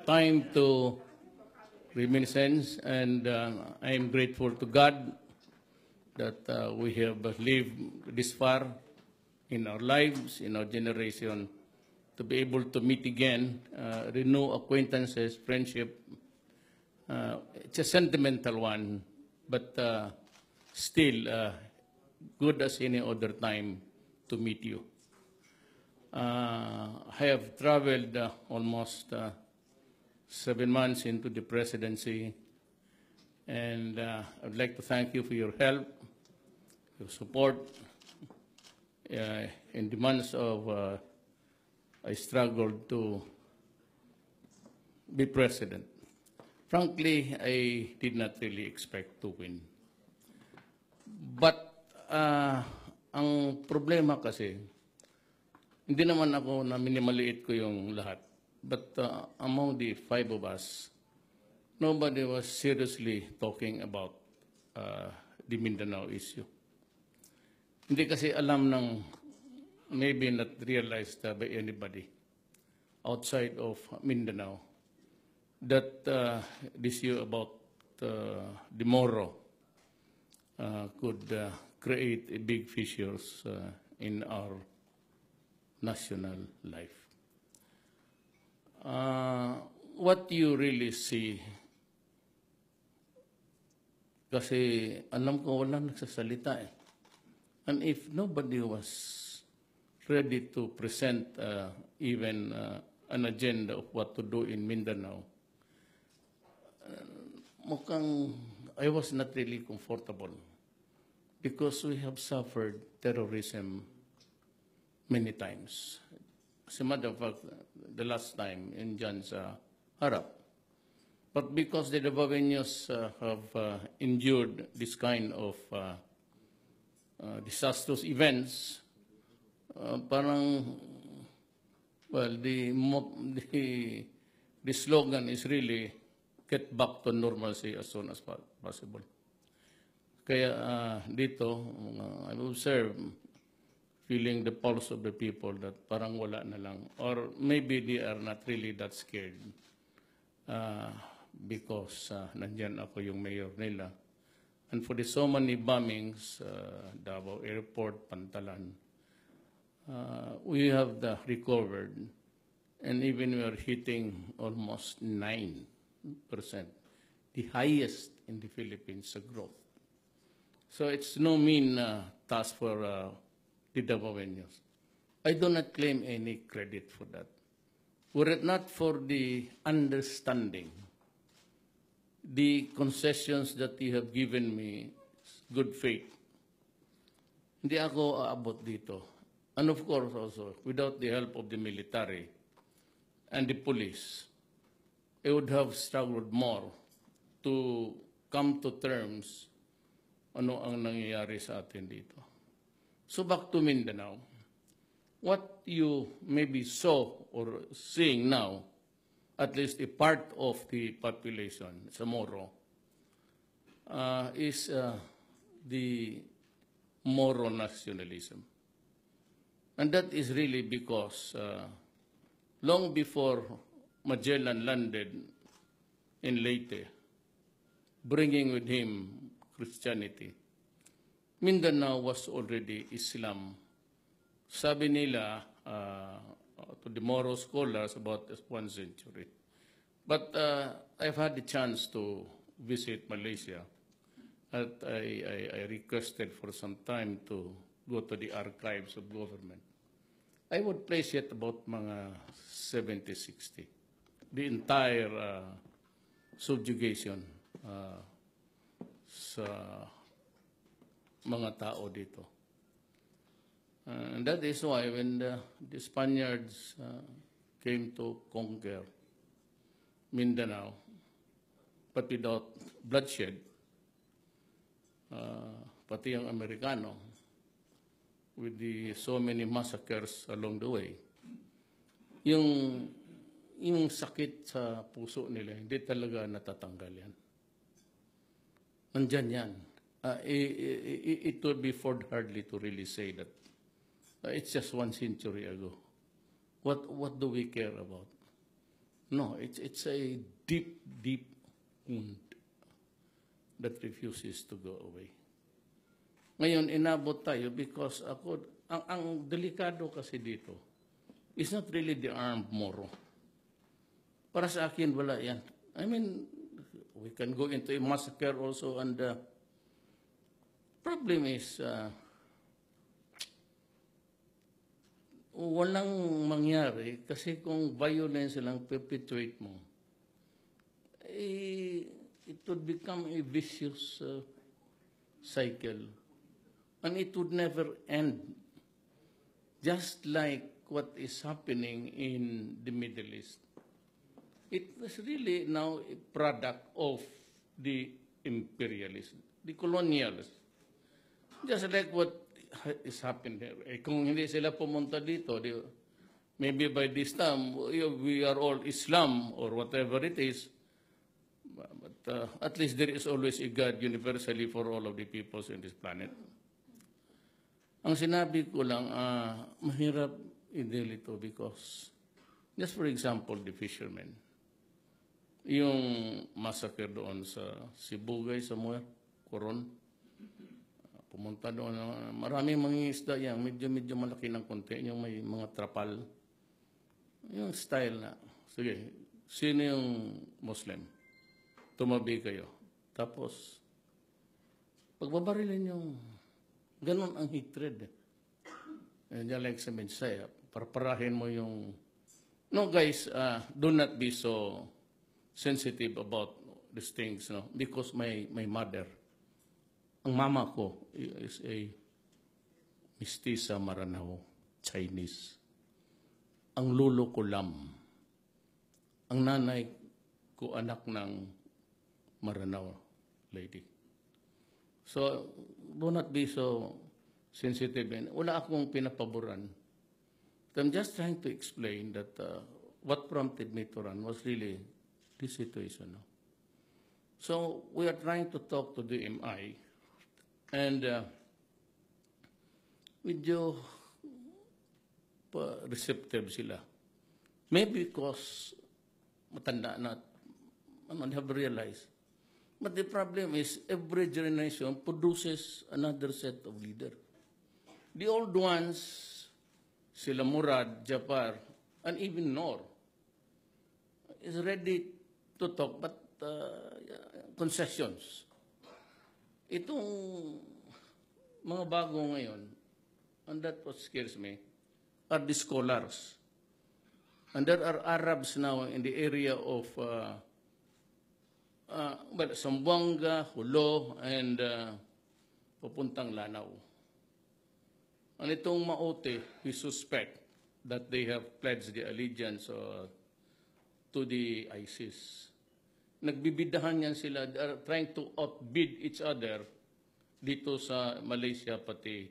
time to reminiscence, and I am grateful to God that we have lived this far in our lives, in our generation, to be able to meet again, renew acquaintances, friendship. It's a sentimental one, but still good as any other time to meet you. I have traveled almost 7 months into the presidency, and I'd like to thank you for your help, your support. In the months of I struggled to be president. Frankly, I did not really expect to win. But ang problema kasi, hindi naman ako na minimaliit ko yung lahat. But among the 5 of us, nobody was seriously talking about the Mindanao issue. Hindi kasi alam ng, maybe not realized by anybody outside of Mindanao, that this issue about the Moro could create a big fissures in our national life. What you really see, kasi alam ko walang nagsasalita eh. And if nobody was ready to present even an agenda of what to do in Mindanao, mukhang I was not really comfortable because we have suffered terrorism many times. As a matter of fact, the last time in Jan's harap. But because the Dabaweños have endured this kind of disastrous events, parang, well, the slogan is really get back to normalcy as soon as possible. Kaya dito, I observe, feeling the pulse of the people that parang wala na lang. Or maybe they are not really that scared because nandyan ako yung mayor nila. And for the so many bombings, Davao Airport, Pantalan, we have recovered, and even we are hitting almost 9%, the highest in the Philippines growth. So it's no mean task for the Davaoeños. I do not claim any credit for that. Were it not for the understanding, the concessions that you have given me, good faith, hindi ako aabot dito. And of course also, without the help of the military and the police, I would have struggled more to come to terms ano ang nangyayari sa atin dito. So back to Mindanao, what you maybe saw or seeing now, at least a part of the population, sa Moro, is the Moro nationalism. And that is really because long before Magellan landed in Leyte, bringing with him Christianity, Mindanao was already Islam. Sabi nila to the Moro scholars about 1 century. But I've had the chance to visit Malaysia. At I requested for some time to go to the archives of government. I would place it about mga 70, 60. The entire subjugation sa mga tao dito. And that is why when the Spaniards came to conquer Mindanao, but without bloodshed, pati ang Amerikano, with so many massacres along the way, yung sakit sa puso nila, hindi talaga natatanggal yan. Nandyan yan. It would be foolhardy to really say that it's just 1 century ago. What do we care about? No, it's a deep, deep wound that refuses to go away. Ngayon, inabot tayo because ang delikado kasi dito is not really the armed Moro. Para sa akin, wala yan. I mean, we can go into a massacre also, and the problem is walang mangyari kasi kung violence lang perpetuate mo, it would become a vicious cycle. And it would never end. Just like what is happening in the Middle East. It was really now a product of the imperialism, the colonialism. Just like what is happening here. Kung hindi sila pumunta dito, maybe by this time, we are all Islam or whatever it is. But at least there is always a God universally for all of the peoples in this planet. Ang sinabi ko lang, mahirap i-deal ito because, just for example, the fishermen. Yung massacre doon sa Sibugay, somewhere, Coron, pumunta doon, maraming mangingisda yan, medyo malaki ng konti, yung may mga trapal. Yung style na, sige, sino yung Muslim? Tumabi kayo. Tapos, pagbabarilin yung, ganun ang hatred. And like sa Mensaya, parparahin mo yung, no guys, do not be so sensitive about these things, no? Because my mother, ang mama ko is a mestiza Maranao, Chinese. Ang lolo ko Lam. Ang nanay ko anak ng Maranao lady. So, do not be so sensitive. Wala akong pinapaboran. I'm just trying to explain that what prompted me to run was really this situation. No? So, we are trying to talk to the MI. And medyo receptive sila. Maybe because matanda na, they have realized. But the problem is every generation produces another set of leaders. The old ones, sila Murad, Japar, and even Noor, is ready to talk, but concessions. Itong mga bago ngayon, and that what scares me, are the scholars. And there are Arabs now in the area of Zamboanga, Hulo, and papuntang Lanao. And itong Maote, we suspect that they have pledged the allegiance to the ISIS. Nagbibidahan yan sila. They are trying to outbid each other dito sa Malaysia pati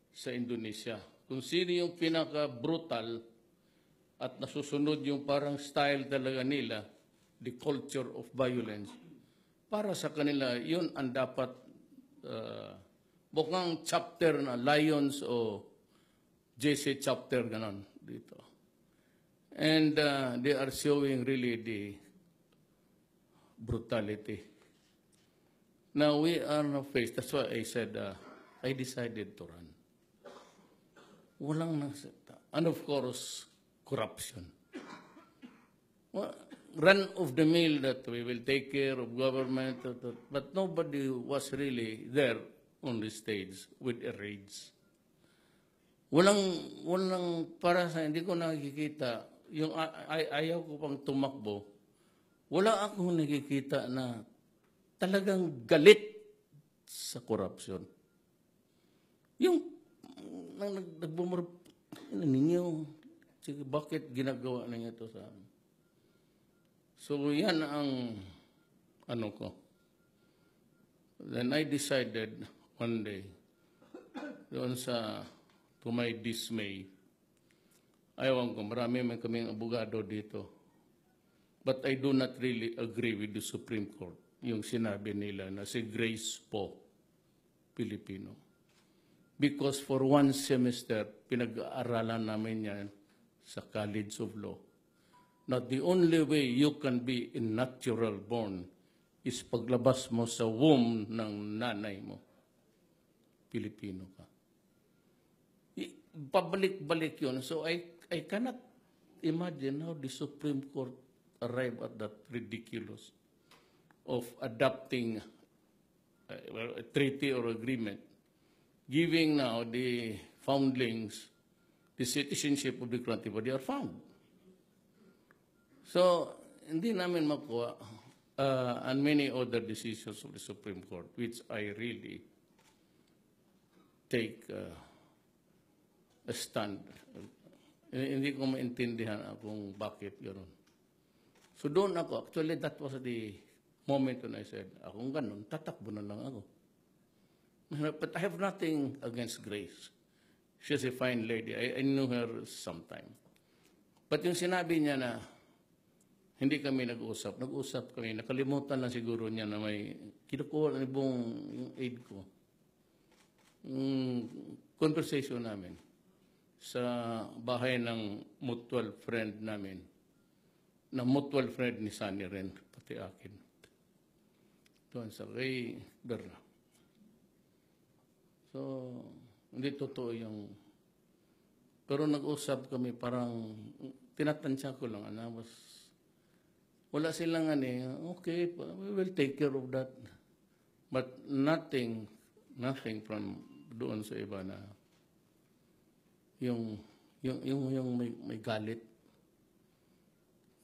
sa Indonesia. Kung sino yung pinaka-brutal at nasusunod yung parang style talaga nila, the culture of violence, para sa kanila, yun ang dapat bukang chapter na Lions o JC chapter, ganon dito. And they are showing really the brutality. Now we are now faced, that's why I said, I decided to run. Walang nasita. And of course, corruption. Well, run of the mill that we will take care of government, but nobody was really there on the stage with a rage. Walang para sa hindi ko nakikita, yung ayaw ko pang tumakbo, wala akong nakikita na talagang galit sa korupsyon. Yung nagbumur, ninyo, sige, bakit ginagawa ninyo ito sa amin? So yan ang ano ko. Then I decided one day, doon to my dismay, ayaw ko, marami man kaming abogado dito. But I do not really agree with the Supreme Court, yung sinabi nila na si Grace Po, Pilipino. Because for one semester, pinag-aaralan namin yan sa College of Law. na the only way you can be a natural born is paglabas mo sa womb ng nanay mo. Pilipino ka. Pabalik-balik yun. So I cannot imagine how the Supreme Court arrived at that ridiculous of adopting a treaty or agreement, giving now the foundlings the citizenship of the country where they are found. So, hindi namin makuha and many other decisions of the Supreme Court, which I really take a stand. Hindi ko maintindihan kung bakit gano'n. So doon ako, actually that was the moment when I said, akong ganun, tatakbo na lang ako. But I have nothing against Grace. She's a fine lady. I knew her sometime. But yung sinabi niya na hindi kami nag-usap kami. Nakalimutan lang siguro niya na may kinukuha ng buong yung aid ko. Conversation namin sa bahay ng mutual friend namin, na mutual friend ni Sunny rin, pati akin. Doon sa kay Berna. So, hindi totoo yung... Pero nag-usap kami, parang tinatansya ko lang, wala silang okay, we will take care of that. But nothing from doon sa iba na yung may galit.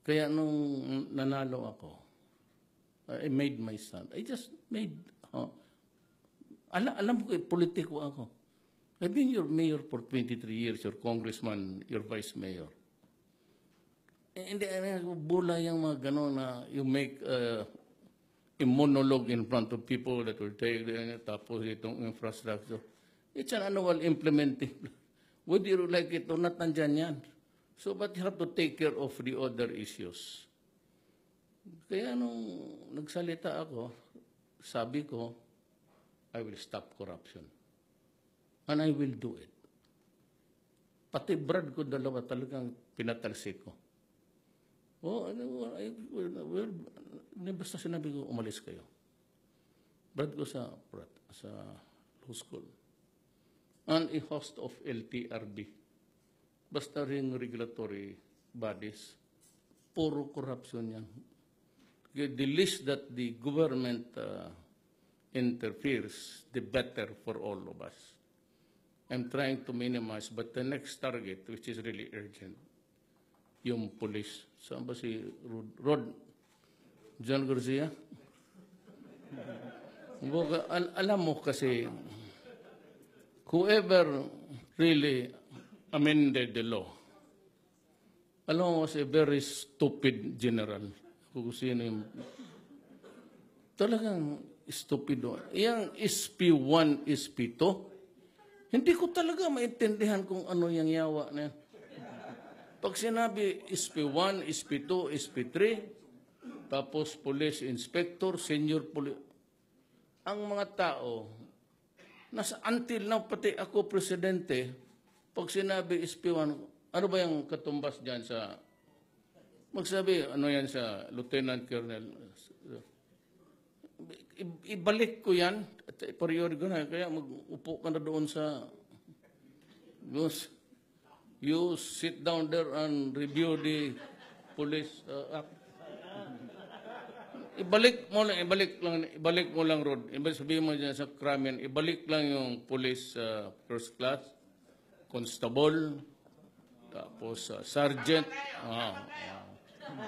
Kaya nung nanalo ako, I made my stand. I just made, alam ko, politiko ako. I've been your mayor for 23 years, your congressman, your vice mayor. Hindi, bula yung mga gano'n na you make a monologue in front of people that will take, tapos itong infrastructure. It's an annual implementing. Whether you like it or not, nandyan yan. So, but you have to take care of the other issues. Kaya nung nagsalita ako, sabi ko, I will stop corruption. And I will do it. Pati Brad ko dalawa talagang pinatalsik ko. Basta sinabi ko, umalis kayo. Brad ko sa law school. And a host of LTRB. Basta ring regulatory bodies. Puro corruption yan. The least that the government interferes, the better for all of us. I'm trying to minimize, but the next target, which is really urgent, yung police. Saan ba si Rod? John Garcia? Alam mo kasi, whoever really amended the law, alam mo, was a very stupid general. Kung sino yung... Talagang stupido. Yang SP1, SP2, hindi ko talaga maintindihan kung ano yung yawa na yan. Pag sinabi SP1, SP2, SP3, tapos police inspector, senior police, ang mga tao, until now, pati ako presidente, pag sinabi SP1, ano ba yung katumbas dyan sa, magsabi, ano yan sa Lieutenant Colonel, ibalik ko yan, periodic na, kaya mag-upo ka na doon sa, you sit down there and review the police act. Ibalik mo lang, Rod. Sabihin mo dyan sa crime, ibalik lang yung police first class, constable, tapos sergeant.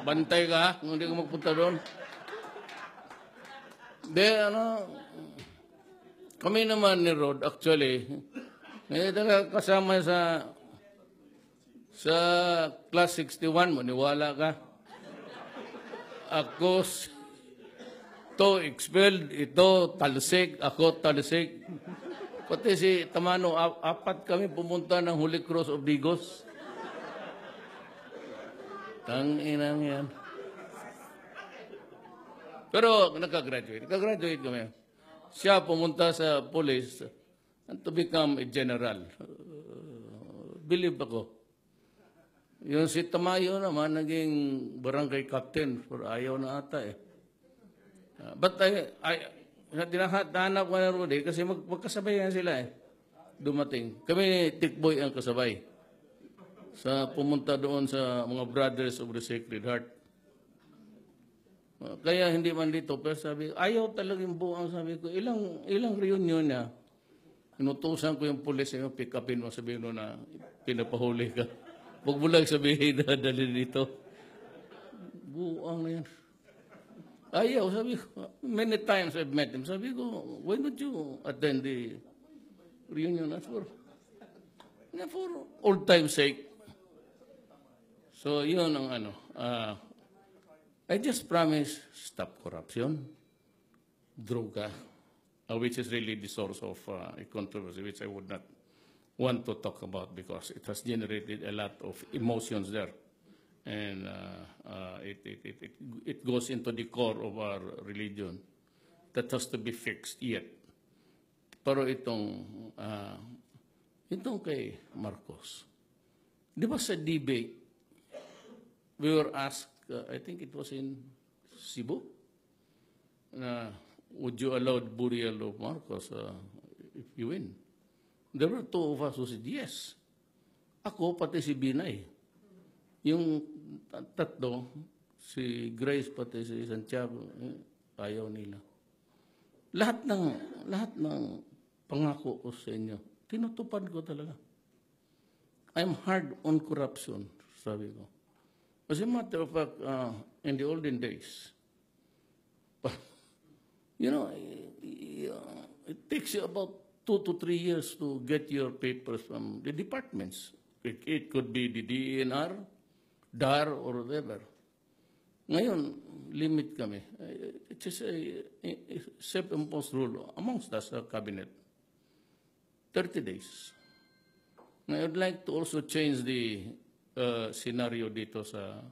Bantay ka, kung hindi ka magpunta doon. Kami naman ni Rod, actually, kasama sa class 61, maniwala ka. Ako, to expelled, ito talsik, ako talsik. Pati si Tamano, apat kami pumunta ng Holy Cross of Digos. Tanginang yan. Pero nakagraduate kami. Siya pumunta sa police and to become a general. Believe ako. Yung si Tamayo naman, naging barangay captain for ayaw na ata eh. But dinahanap ko na Rudy kasi magkasabay yan sila eh. Dumating. Kami ni Tikboy ang kasabay. Sa pumunta doon sa mga Brothers of the Sacred Heart. Kaya hindi man dito, pero sabi, ayaw talaga yung buang, sabi ko, ilang reunion niya. Inutusan ko yung pulis, yung pick upin mo, sabihin mo na pinapahuli ka. Huwag mo lang sabihin na dali dito. Buang na yan. Ayaw, sabi ko, many times I've met him. Sabi ko, why don't you attend the reunion? For old time's sake. So, yun ang ano. I just promise, stop corruption, droga, which is really the source of a controversy, which I would not want to talk about because it has generated a lot of emotions there. And it goes into the core of our religion that has to be fixed yet. Pero itong kay Marcos, di ba sa debate, we were asked, I think it was in Cebu, would you allow the burial of Marcos if you win? There were two of us who said yes. Ako, pati si Binay. Yung tatlo, si Grace pati si Santiago, ayaw nila. Lahat ng pangako ko sa inyo, tinutupad ko talaga. I'm hard on corruption, sabi ko. As a matter of fact, in the olden days, you know, it takes you about 2 to 3 years to get your papers from the departments. It could be the DENR, DAR, or whatever. Ngayon, limit kami. It's just a self-imposed rule amongst us, cabinet. 30 days. I would like to also change the scenario dito sa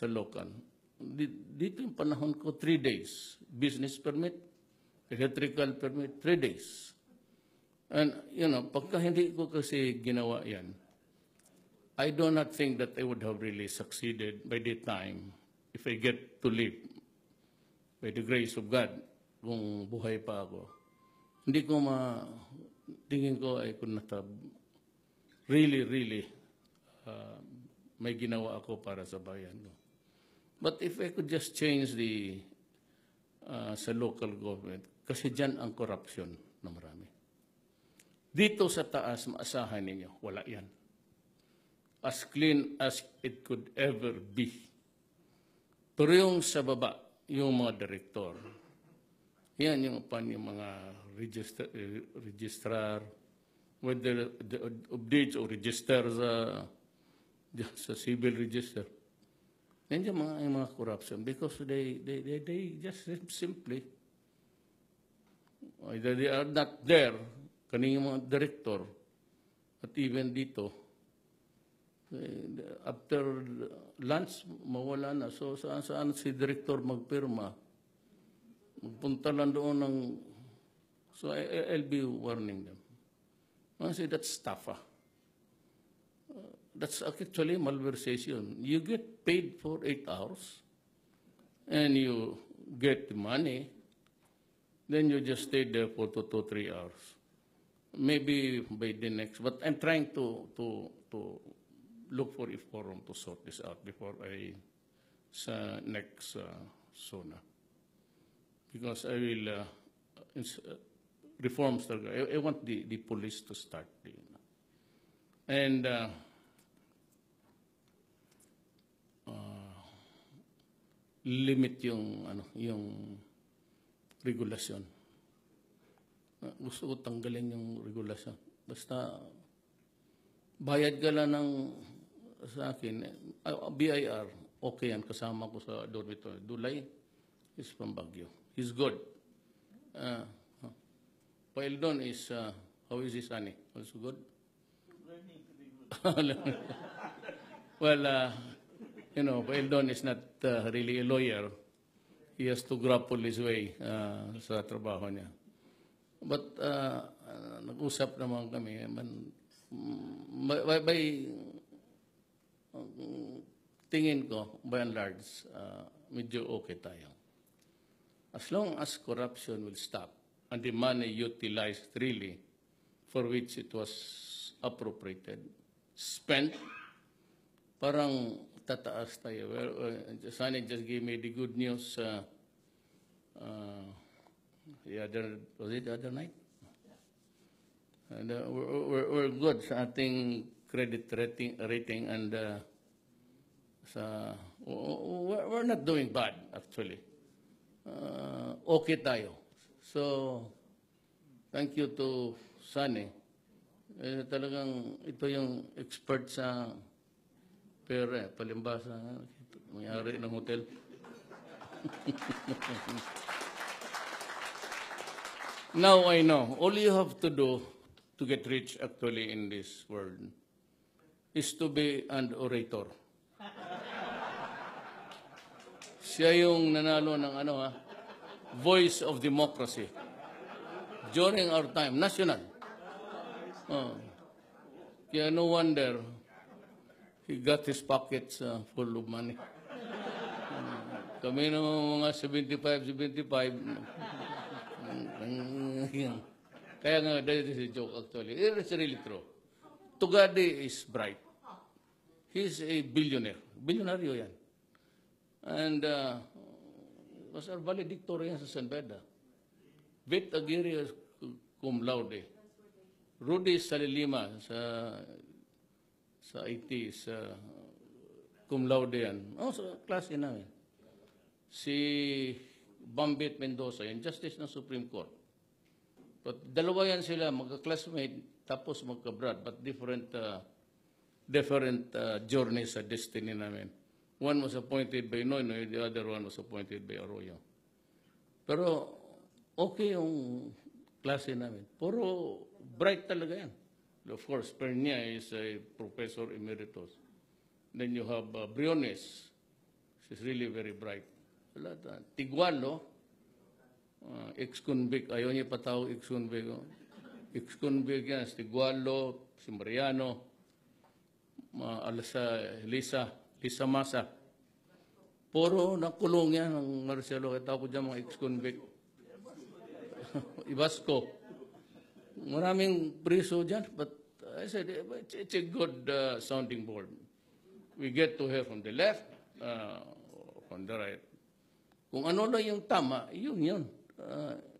local. Dito yung panahon ko, 3 days. Business permit, electrical permit, 3 days. And, you know, pagka hindi ko kasi ginawa yan, I do not think that I would have really succeeded by the time if I get to live by the grace of God, kung buhay pa ako. Hindi ko tingin ko ay kung really, may ginawa ako para sa bayan ko. But if I could just change sa local government, kasi dyan ang corruption na marami. Dito sa taas, maasahan ninyo, wala yan. As clean as it could ever be. Pero yung sa baba, yung mga director, yan yung mga registrar, whether the updates or register sa civil register. Yan yung mga corruption because they just simply, either they are not there, kaning mga director, at even dito, after lunch, mawala na. So, saan si director magpirma? Magpunta lang doon ng... So, I'll be warning them. I say, that's estafa. That's actually malversation. You get paid for 8 hours, and you get the money, then you just stay there for 2 to 3 hours. Maybe by the next... But I'm trying to look for a forum to sort this out before sa next SONA. Because I will, reforms, I want the police to start. And limit yung regulasyon. Gusto ko tanggalin yung regulasyon. Basta bayad ka lang sa akin, BIR, okay yan, kasama ko sa dormitory. Dulay is from Baguio. He's good. Paildon is, how is his honey? Also good? Well, you know, Paildon is not really a lawyer. He has to grapple his way sa trabaho niya. But nag-usap naman kami, by tingin ko, by and large, medyo okay tayo. As long as corruption will stop and the money utilized really for which it was appropriated, spent, parang tataas tayo. Well, Sunny just gave me the good news was it the other night? And we're good sa ating credit rating and we're not doing bad actually. Okay tayo. So, thank you to Sunny. Talagang ito yung expert sa pera, palimbasa, may-ari ng hotel. Now I know, all you have to do to get rich actually in this world is to be an orator. Siya yung nanalo ng Voice of Democracy during our time, national. Kaya no wonder he got his pockets full of money. Kami naman mga 75. Kaya nga, that is a joke actually. It's really true. Tugade is bright. He's a billionaire. Bilyonaryo yan. And was our valedictorian sa San Beda. Bit Aguirre cum laude. Rudy Salilima sa IT, sa cum laude yan. Sa klase namin. Si Bambit Mendoza, yung Justice ng Supreme Court. But dalawa yan sila, magka-classmate, tapos magka-brad, but different journeys sa destiny namin. One was appointed by Noynoy, the other one was appointed by Arroyo. Pero okay yung klase namin. Puro bright talaga yan. Of course, Pernia is a professor emeritus. Then you have Briones. She's really very bright. Tigualo, ex-convict. Ayaw niya patawag ex-convict. Ex-convict yan. Tigualo, si Mariano, Lisa Masa. Puro nakulong yan ng Marcelo. Kaya ko dyan mga ex-convict. Ibasco. Maraming priso dyan. But I said, it's a good sounding board. We get to hear from the left, from the right. Kung ano lang yung tama, yun.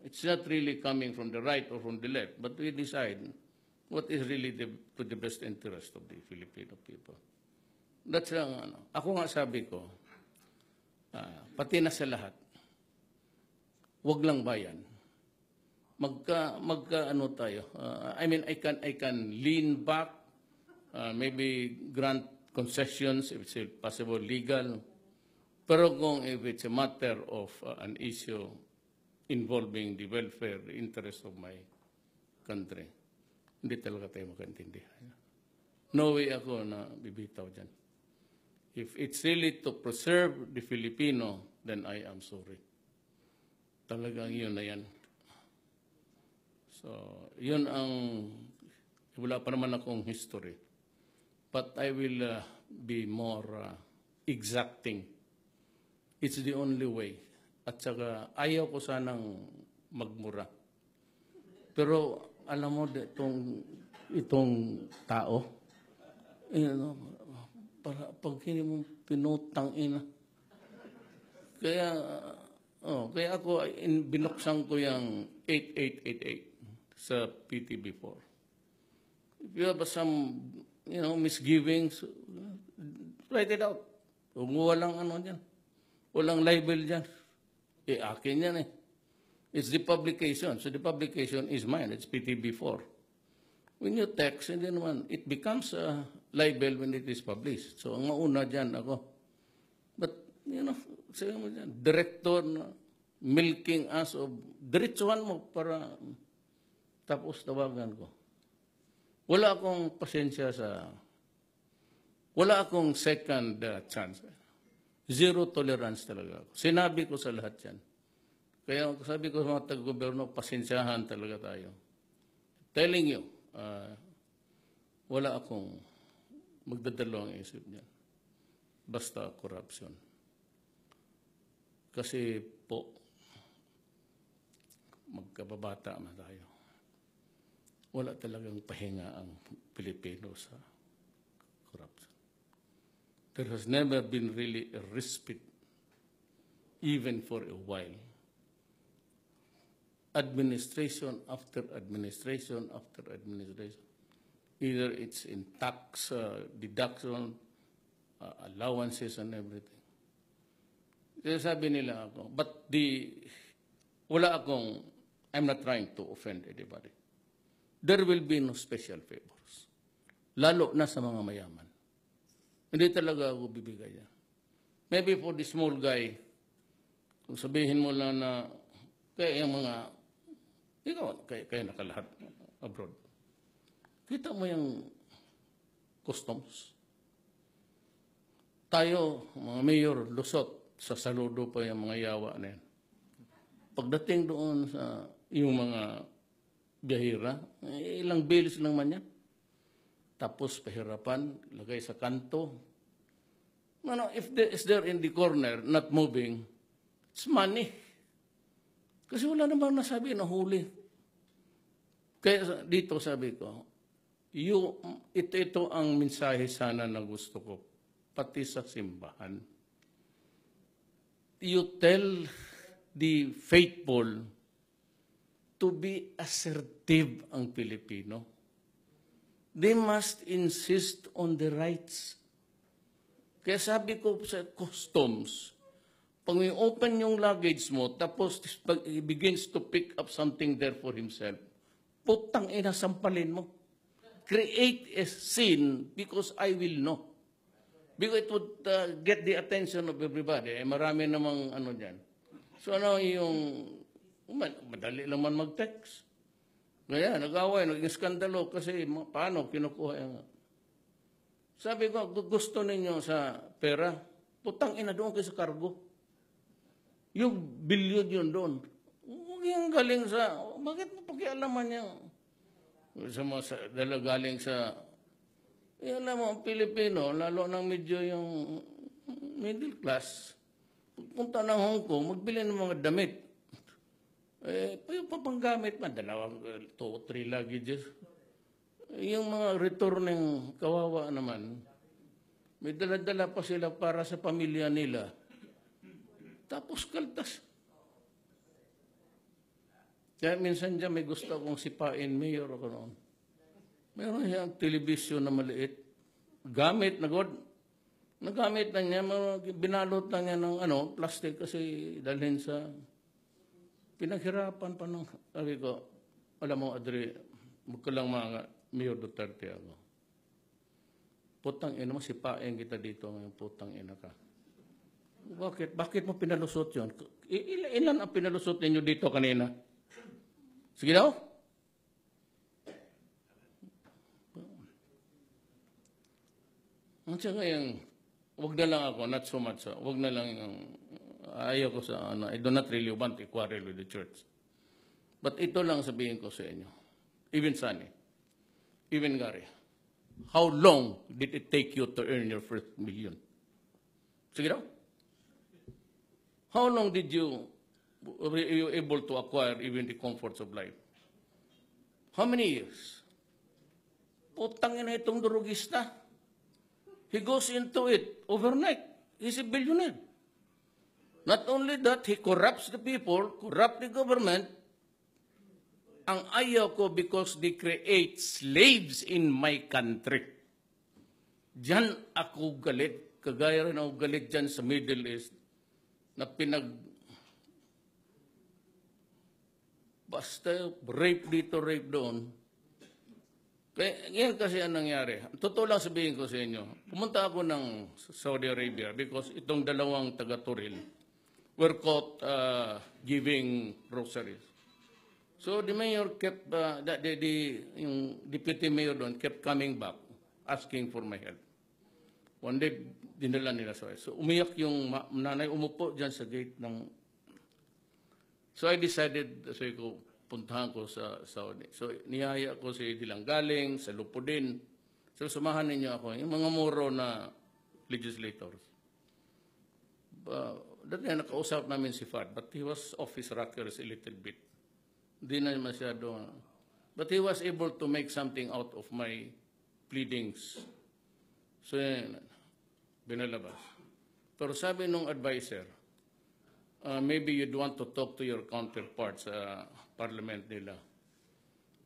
It's not really coming from the right or from the left, but we decide what is really to the best interest of the Filipino people. That's lang, ako nga sabi ko, pati na sa lahat, wag lang bayan. Magka tayo. I mean, I can lean back, maybe grant concessions if it's possible legal. Pero kung if it's a matter of an issue involving the welfare, the interest of my country, hindi talaga tayo makaintindihan. No way ako na bibitaw dyan. If it's really to preserve the Filipino, then I am sorry. Talagang yun na yan. So, yun ang, wala pa naman akong history. But I will be more exacting. It's the only way. At saka, ayaw ko sanang magmura. Pero, alam mo, itong tao, para pag hindi mo pinutang ina. Kaya ako, binuksan ko yung 8888 sa PTB4. If you have some, misgivings, write it out. Kung walang dyan. Walang libel dyan. Akin yan eh. It's the publication. So the publication is mine. It's PTB4. When you text, hindi naman, it becomes a libel when it is published. So ang mauna dyan ako. But, sabi mo dyan, director na milking us of, diretsuhan mo para tapos tawagan ko. Wala akong pasensya wala akong second chance. Zero tolerance talaga ako. Sinabi ko sa lahat yan. Kaya sabi ko sa mga taga-gobyerno, pasensyahan talaga tayo. Telling you, wala akong magdadalawang isip niyan. basta corruption. Kasi po, magkababata na tayo. Wala talagang pahinga ang Pilipino sa corruption. There has never been really a respite, even for a while. Administration after administration after administration. Either it's in tax deduction, allowances and everything. Kaya sabi nila ako, but I'm not trying to offend anybody. There will be no special favors. Lalo na sa mga mayaman. Hindi talaga ako bibigay yan. Maybe for the small guy, kung sabihin mo lang na, kaya yung mga, kaya nakalahat abroad. Kita mo yung customs. Tayo, mga mayor, lusot, sa saludo pa yung mga yawa na yan. Pagdating doon sa yung mga biyahira, ilang bilis lang man yan. Tapos pahirapan, lagay sa kanto. If they're in the corner, not moving, it's money. Kasi wala namang nasabi na huli. Kaya dito sabi ko, ito ang mensahe sana na gusto ko, pati sa simbahan. You tell the faithful to be assertive ang Pilipino. They must insist on the rights. Kaya sabi ko sa customs, pag may open yung luggage mo, tapos he begins to pick up something there for himself, putang ina, sampalin mo. Create a scene because I will know. Because it would get the attention of everybody. Marami namang ano dyan. So yung, madali lang man mag-text. Kaya nag-away, naging skandalo kasi paano kinukuha yung... Sabi ko, gusto ninyo sa pera, putang ina doon kayo sa cargo. Yung billion yun doon. Huwag yung galing sa... Bakit mo pakialaman niya? Dala galing sa... Alam mo, ang Pilipino, lalo ng medyo yung middle class, punta ng Hong Kong, magbili ng mga damit. Yung papanggamit man, 2 o 3 luggages. Yung mga returning kawawa naman, may dala-dala pa sila para sa pamilya nila. Tapos kaltas. Kaya minsan dyan may gusto akong sipain, mayor ako noon. Meron siyang telebisyon na maliit. Nagamit na niya, binalot na niya ng plastic kasi dalhin sa... Pinaghirapan pa ng... Sabi ko, alam mo, Adri, magkalang mga Mayor Duterte ako. Putang ina mo, sipain kita dito ngayon, putang ina ka. Bakit? Bakit mo pinalusot yun? Ilan ang pinalusot ninyo dito kanina? Sige daw. Ang siya ngayon, wag na lang ako, not so much, wag na lang yung, ayaw ko sa, I do not really want to quarrel with the church. But ito lang sabihin ko sa inyo, even Sunny, even Gary, how long did it take you to earn your first million? Sige daw. How long did were you able to acquire even the comforts of life? How many years? Putang ina itong durugista. He goes into it overnight. He's a billionaire. Not only that, he corrupts the people, corrupt the government. Ang ayaw ko because they create slaves in my country. Diyan ako galit. Kagaya rin ako galit dyan sa Middle East na basta rape dito, rape doon. Kaya, yan kasi ang nangyari. Totoo lang sabihin ko sa inyo, pumunta ako ng Saudi Arabia because itong dalawang taga-Turil were caught giving groceries. So the mayor kept, yung deputy mayor doon kept coming back, asking for my help. One day, dinala nila sa So umiyak yung nanay, umupo dyan sa gate ng... So I decided, sabi ko, puntahan ko sa Saudi. So, niyaya ko si Dilanggaling, sa Lupudin. So, sumahan ninyo ako. Yung mga muro na legislators. dati nakausap namin si Fad, but he was off his rockers a little bit. Hindi na masyado. But he was able to make something out of my pleadings. So, binalabas. Pero sabi nung advisor, maybe you'd want to talk to your counterparts sa parliament nila.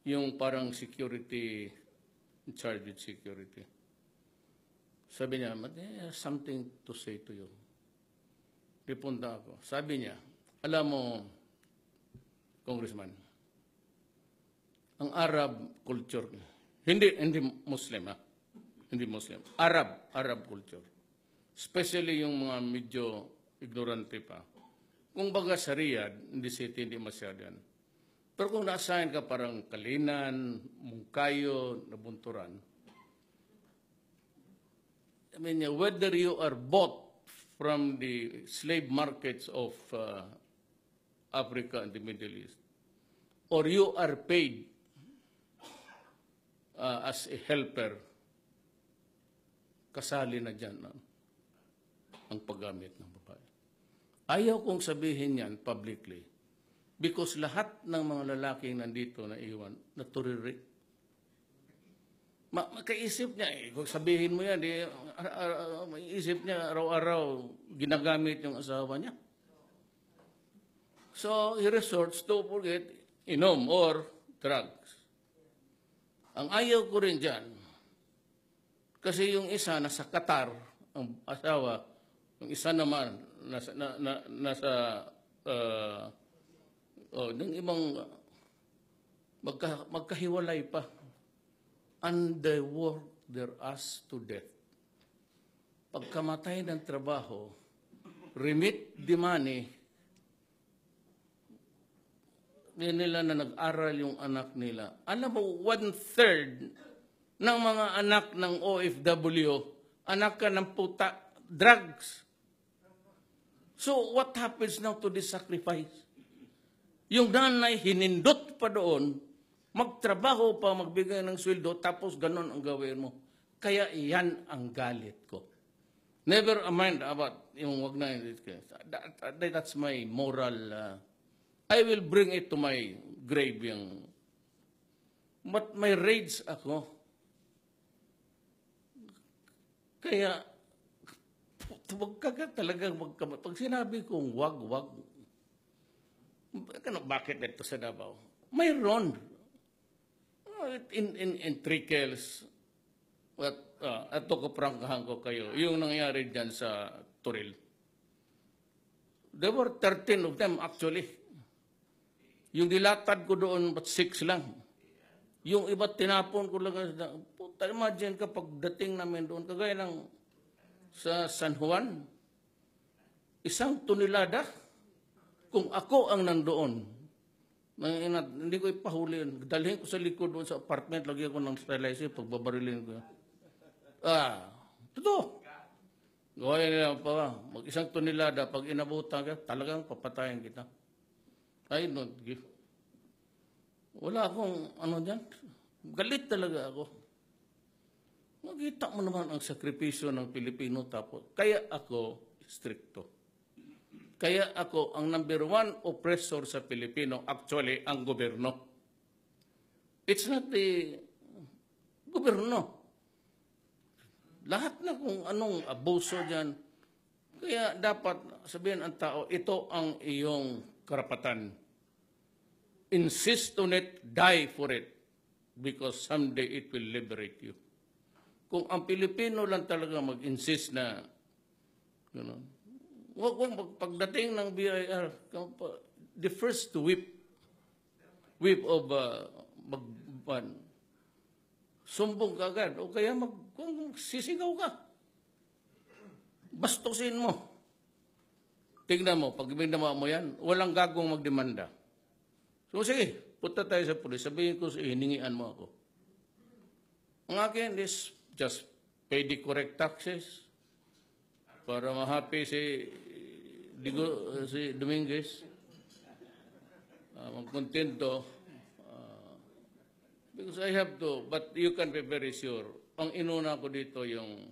Yung parang security, in charge with security. Sabi niya, something to say to you. Pipunta ako. Sabi niya, alam mo, Congressman, ang Arab culture, hindi Muslim, hindi Muslim, Arab culture. Especially yung mga medyo ignorante pa. Kung baga sa Riyadh, hindi city, hindi masyado yan. Pero kung na-assign ka parang Kalinan, Mungkayo, Nabunturan, I mean, whether you are bought from the slave markets of Africa and the Middle East, or you are paid as a helper, kasali na dyan ang paggamit ng babae. Ayaw kong sabihin yan publicly because lahat ng mga lalaking nandito na iwan, naturiri. Makaisip niya, kung sabihin mo yan, maisip niya araw-araw ginagamit yung asawa niya. So, he resorts to forget inom or drugs. Ang ayaw ko rin dyan, kasi yung isa nasa Qatar, ang asawa, yung isa naman nasa ng ibang magkahiwalay pa. And they work their ass to death. Pagkamatay ng trabaho, remit the money, nila na nag-aral yung anak nila. Alam mo, 1/3 ng mga anak ng OFW, anak ka ng puta, drugs. So, what happens now to this sacrifice? Yung nanay, hinindot pa doon, magtrabaho pa, magbigay ng sweldo, tapos ganun ang gawin mo. Kaya iyan ang galit ko. Never mind about yung wag na in this case. That's my moral. I will bring it to my grave. But may rage ako. Kaya, wag ka talagang magkamot. Pag sinabi kong wag. Bakit ito sa Davao? Mayroon. In trickles, at kaprangkahan ko kayo, yung nangyari dyan sa Turil. There were 13 of them actually. Yung dilatad ko doon, but 6 lang. Yung iba tinapon ko lang. Puta, imagine kapag dating namin doon, kagaya ng sa San Juan, 1 tonelada, kung ako ang nandoon, hindi ko ipahuli yun. Dalhin ko sa likod doon sa apartment, lagyan ko ng sterilizer, pagbabarilin ko. Totoo. Gawin nila pa, mag-1 tonelada, pag inabutan ka, talagang papatayin kita. I don't give. Wala akong, dyan, galit talaga ako. Makita mo naman ang sakripisyo ng Pilipino tapos. Kaya ako, stricto. Kaya ako, ang number 1 oppressor sa Pilipino, actually, ang gobyerno. It's not the gobyerno. Lahat na kung anong abuso dyan. Kaya dapat sabihin ang tao, ito ang iyong karapatan. Insist on it, die for it. Because someday it will liberate you. Kung ang Pilipino lang talaga mag-insist na, pagdating ng BIR, the first to whip of sumbong ka agad. O kaya sisigaw ka. Bastusin mo. Tignan mo, pag binama mo yan, walang gagong magdemanda. So sige, punta tayo sa pulis. Sabihin ko, hiningian mo ako. Ang akin is just pay the correct taxes para ma-happy si Dominguez, magkontento, because I have to, but you can be very sure, ang inuna ko dito yung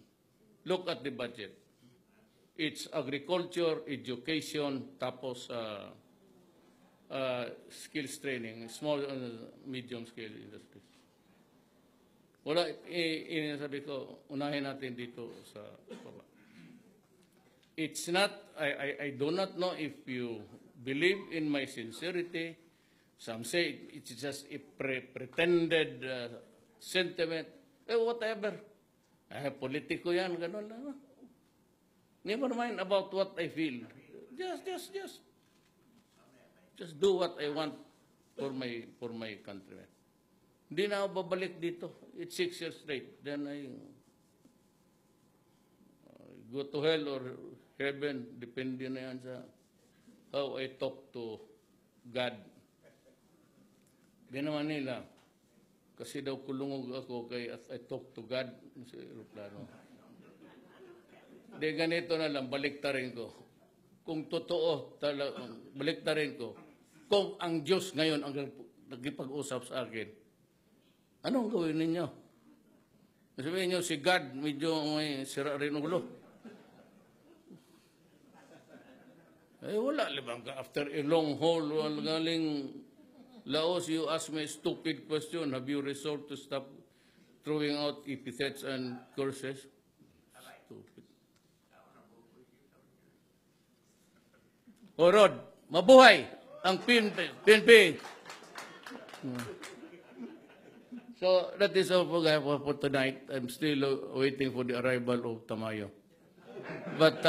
look at the budget. It's agriculture, education, tapos skills training, small and medium scale industries. Wala, sabi ko, unahin natin dito sa baba. It's not, I do not know if you believe in my sincerity. Some say it's just a pretended sentiment. Whatever. Politiko yan, gano'n lang. Never mind about what I feel. Just do what I want for my country. Hindi na ako babalik dito. It's 6 years straight. Then I go to hell or heaven, depende na yan sa how I talk to God. Di naman nila. Kasi daw kulungog ako kay I talk to God sa aeroplano. Di ganito na lang, baliktarin ko. Kung totoo, baliktarin ko. Kung ang Diyos ngayon ang nagipag-usap sa akin, anong gawin ninyo? Sabihin nyo, si God, medyo may sira rin ulo. Wala, libang ka. After a long haul, galing Laos, you ask me a stupid question. Have you resolved to stop throwing out epithets and curses? Stupid. O Rod, mabuhay ang PNP. So that is all for tonight. I'm still waiting for the arrival of Tamayo. But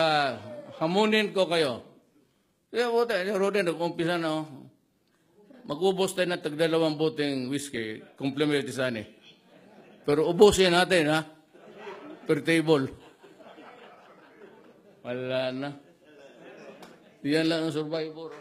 hamunin ko kayo. Kaya po tayo, Rodin, nag-umpisa na. Mag-ubos tayo na tag-2 boteng whiskey, complimentary sana. Pero ubusin natin, ha? Per table. Wala na. Yan lang ang survivor.